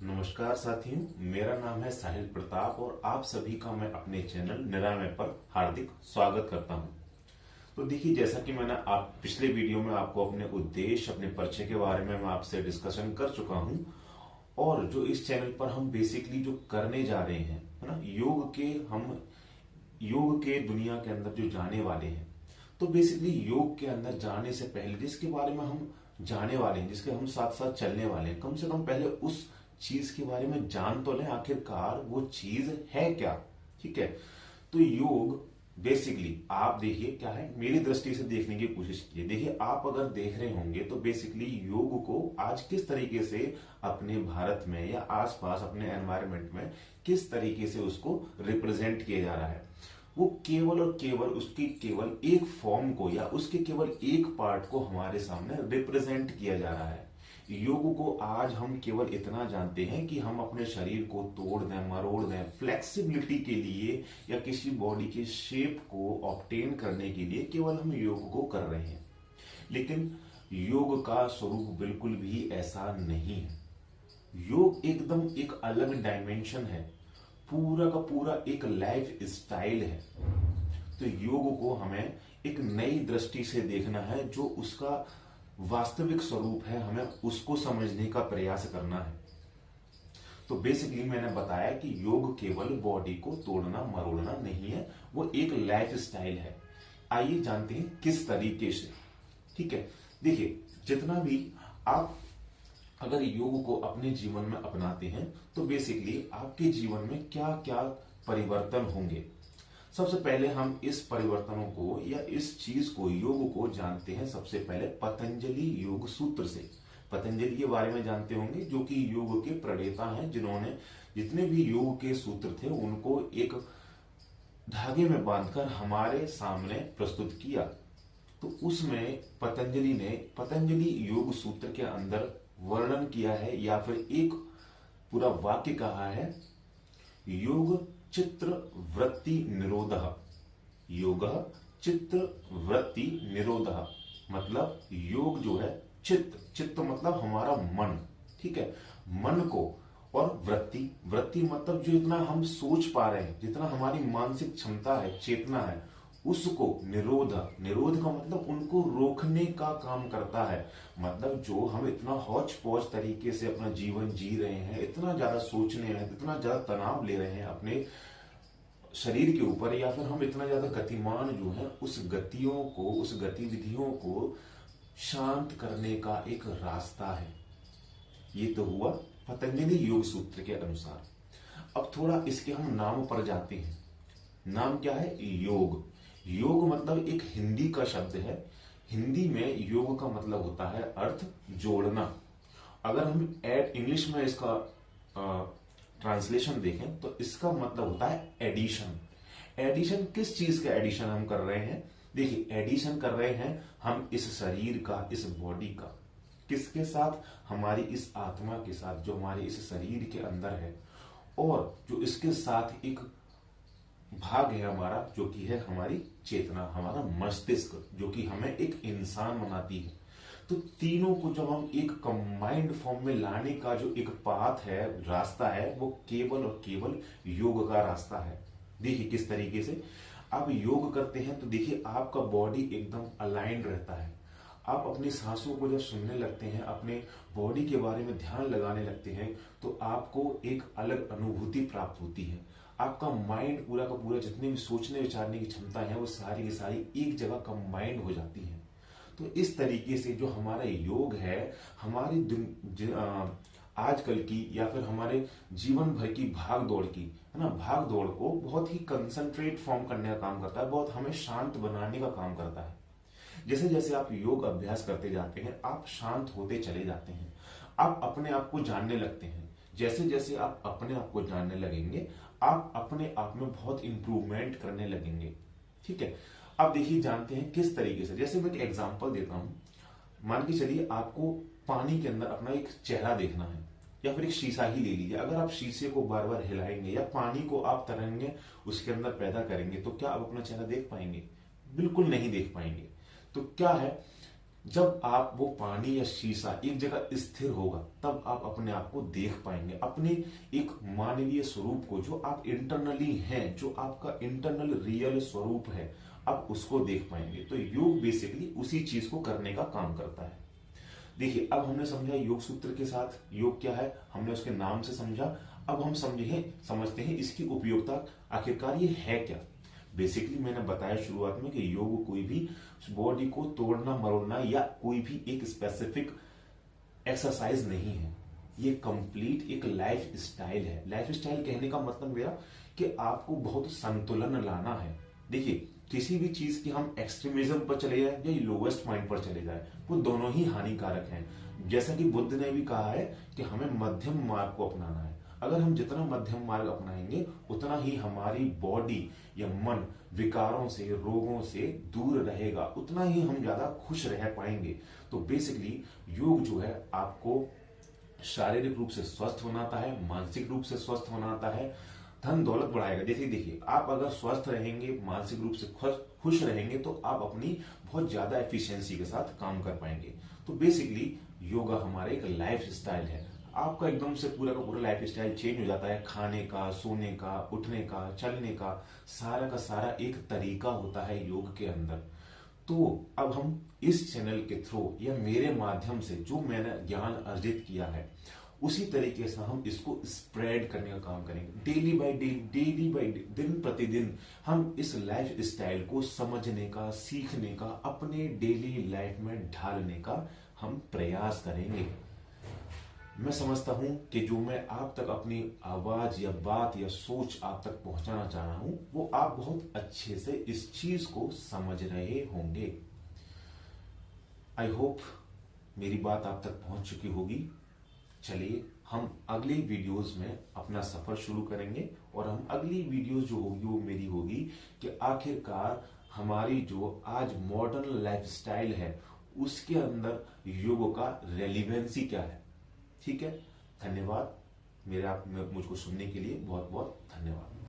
नमस्कार साथियों, मेरा नाम है साहिल प्रताप और आप सभी का मैं अपने चैनल निरामय पर हार्दिक स्वागत करता हूं। तो देखिए, जैसा कि मैंने आप पिछले वीडियो में आपको अपने उद्देश्य, अपने परिचय के बारे में मैं आपसे डिस्कशन कर चुका हूं। और जो इस चैनल पर हम बेसिकली जो करने जा रहे हैं, है ना, योग के दुनिया के अंदर जो जाने वाले हैं। तो बेसिकली योग के अंदर जाने से पहले जिसके बारे में हम जाने वाले हैं, जिसके हम साथ साथ चलने वाले हैं, कम से कम पहले उस चीज के बारे में जान तो लें आखिरकार वो चीज है क्या। ठीक है। तो योग बेसिकली आप देखिए क्या है, मेरी दृष्टि से देखने की कोशिश कीजिए। देखिए, आप अगर देख रहे होंगे तो बेसिकली योग को आज किस तरीके से अपने भारत में या आसपास अपने एनवायरनमेंट में किस तरीके से उसको रिप्रेजेंट किया जा रहा है। वो केवल और केवल उसकी केवल एक फॉर्म को या उसके केवल एक पार्ट को हमारे सामने रिप्रेजेंट किया जा रहा है। योग को आज हम केवल इतना जानते हैं कि हम अपने शरीर को तोड़ दें, मरोड़ दें, फ्लेक्सिबिलिटी के लिए या किसी बॉडी के शेप को ऑब्टेन करने के लिए केवल हम योग को कर रहे हैं। लेकिन योग का स्वरूप बिल्कुल भी ऐसा नहीं है। योग एकदम एक अलग डायमेंशन है, पूरा का पूरा एक लाइफ स्टाइल है। तो योग को हमें एक नई दृष्टि से देखना है, जो उसका वास्तविक स्वरूप है, हमें उसको समझने का प्रयास करना है। तो बेसिकली मैंने बताया कि योग केवल बॉडी को तोड़ना मरोड़ना नहीं है, वो एक लाइफ स्टाइल है। आइए जानते हैं किस तरीके से। ठीक है। देखिए, जितना भी आप अगर योग को अपने जीवन में अपनाते हैं तो बेसिकली आपके जीवन में क्या क्या परिवर्तन होंगे। सबसे पहले हम इस परिवर्तनों को या इस चीज को, योग को जानते हैं सबसे पहले पतंजलि योग सूत्र से। पतंजलि के बारे में जानते होंगे, जो कि योग के प्रणेता हैं, जिन्होंने जितने भी योग के सूत्र थे उनको एक धागे में बांधकर हमारे सामने प्रस्तुत किया। तो उसमें पतंजलि ने पतंजलि योग सूत्र के अंदर वर्णन किया है या फिर एक पूरा वाक्य कहा है, योग चित्र वृत्ति निरोधः। योग चित्र वृत्ति निरोधः मतलब योग जो है चित्त मतलब हमारा मन। ठीक है। मन को, और वृत्ति, वृत्ति मतलब जो इतना हम सोच पा रहे हैं, जितना हमारी मानसिक क्षमता है, चेतना है, उसको निरोध का मतलब उनको रोकने का काम करता है। मतलब जो हम इतना हौच पौच तरीके से अपना जीवन जी रहे हैं, इतना ज्यादा सोचने हैं, इतना ज्यादा तनाव ले रहे हैं अपने शरीर के ऊपर, या फिर हम इतना ज्यादा गतिमान जो है, उस गतियों को, उस गतिविधियों को शांत करने का एक रास्ता है। ये तो हुआ पतंजलि योग सूत्र के अनुसार। अब थोड़ा इसके हम नाम पर जाते हैं। नाम क्या है? योग। योग मतलब एक हिंदी का शब्द है। हिंदी में योग का मतलब होता है अर्थ जोड़ना। अगर हम इंग्लिश में इसका ट्रांसलेशन देखें तो इसका मतलब होता है एडिशन। एडिशन किस चीज का एडिशन हम कर रहे हैं? देखिए, एडिशन कर रहे हैं हम इस शरीर का, इस बॉडी का। किसके साथ? हमारी इस आत्मा के साथ, जो हमारे इस शरीर के अंदर है, और जो इसके साथ एक भाग है हमारा, जो कि है हमारी चेतना, हमारा मस्तिष्क, जो कि हमें एक इंसान बनाती है। तो तीनों को जब हम एक कंबाइंड फॉर्म में लाने का जो एक पाथ है, रास्ता है, वो केवल और केवल योग का रास्ता है। देखिए किस तरीके से आप योग करते हैं तो देखिए आपका बॉडी एकदम अलाइंड रहता है। आप अपनी सांसों को जब सुनने लगते हैं, अपने बॉडी के बारे में ध्यान लगाने लगते हैं, तो आपको एक अलग अनुभूति प्राप्त होती है। आपका माइंड पूरा का पूरा, जितने भी सोचने विचारने की क्षमता है, वो सारी की सारी एक जगह कंबाइंड हो जाती है। तो इस तरीके से जो हमारा योग है, हमारी आजकल की या फिर हमारे जीवन भर की भाग दौड़ की, है ना, भाग दौड़ को बहुत ही कंसंट्रेट फॉर्म करने का काम करता है, बहुत हमें शांत बनाने का काम करता है। जैसे जैसे आप योग अभ्यास करते जाते हैं, आप शांत होते चले जाते हैं, आप अपने आप को जानने लगते हैं। जैसे जैसे आप अपने आप को जानने लगेंगे, आप अपने आप में बहुत इंप्रूवमेंट करने लगेंगे। ठीक है। अब देखिए, जानते हैं किस तरीके से। जैसे मैं एक एग्जांपल देता हूं। मान के चलिए आपको पानी के अंदर अपना एक चेहरा देखना है, या फिर एक शीशा ही ले लीजिए। अगर आप शीशे को बार बार हिलाएंगे या पानी को आप तरंगे उसके अंदर पैदा करेंगे, तो क्या आप अपना चेहरा देख पाएंगे? बिल्कुल नहीं देख पाएंगे। तो क्या है, जब आप वो पानी या शीशा एक जगह स्थिर होगा तब आप अपने आप को देख पाएंगे, अपने एक मानवीय स्वरूप को, जो आप इंटरनली हैं, जो आपका इंटरनल रियल स्वरूप है, आप उसको देख पाएंगे। तो योग बेसिकली उसी चीज को करने का काम करता है। देखिए, अब हमने समझा योग सूत्र के साथ योग क्या है, हमने उसके नाम से समझा। अब हम समझते हैं इसकी उपयोगिता, आखिरकार ये है क्या। बेसिकली मैंने बताया शुरुआत में कि योग कोई भी बॉडी को तोड़ना मरोड़ना या कोई भी एक स्पेसिफिक एक्सरसाइज नहीं है, ये कंप्लीट एक लाइफ स्टाइल है। लाइफ स्टाइल कहने का मतलब मेरा कि आपको बहुत संतुलन लाना है। देखिए, किसी भी चीज की हम एक्सट्रीमिज्म पर चले जाए या लोवेस्ट पॉइंट पर चले जाए, वो दोनों ही हानिकारक हैं। जैसा कि बुद्ध ने भी कहा है कि हमें मध्यम मार्ग को अपनाना है। अगर हम जितना मध्यम मार्ग अपनाएंगे उतना ही हमारी बॉडी या मन विकारों से, रोगों से दूर रहेगा, उतना ही हम ज्यादा खुश रह पाएंगे। तो बेसिकली योग जो है आपको शारीरिक रूप से स्वस्थ बनाता है, मानसिक रूप से स्वस्थ बनाता है, धन दौलत बढ़ाएगा। देखिए, आप अगर स्वस्थ रहेंगे, मानसिक रूप से खुश रहेंगे, तो आप अपनी बहुत ज्यादा एफिशिएंसी के साथ काम कर पाएंगे। तो बेसिकली योगा हमारा एक लाइफ स्टाइल है। आपका एकदम से पूरा का पूरा लाइफ स्टाइल चेंज हो जाता है। खाने का, सोने का, उठने का, चलने का सारा एक तरीका होता है योग के अंदर। तो अब हम इस चैनल के थ्रू या मेरे माध्यम से जो मैंने ज्ञान अर्जित किया है, उसी तरीके से हम इसको स्प्रेड करने का काम करेंगे। डेली बाई डे, दिन प्रतिदिन हम इस लाइफ स्टाइल को समझने का, सीखने का, अपने डेली लाइफ में ढालने का हम प्रयास करेंगे। मैं समझता हूं कि जो मैं आप तक अपनी आवाज या बात या सोच आप तक पहुंचाना चाह रहा हूं, वो आप बहुत अच्छे से इस चीज को समझ रहे होंगे। आई होप मेरी बात आप तक पहुंच चुकी होगी। चलिए, हम अगली वीडियोस में अपना सफर शुरू करेंगे और हम अगली वीडियोस जो होगी वो मेरी होगी कि आखिरकार हमारी जो आज मॉडर्न लाइफस्टाइल है उसके अंदर योग का रेलिवेंसी क्या है। ठीक है, धन्यवाद। मुझको सुनने के लिए बहुत बहुत धन्यवाद।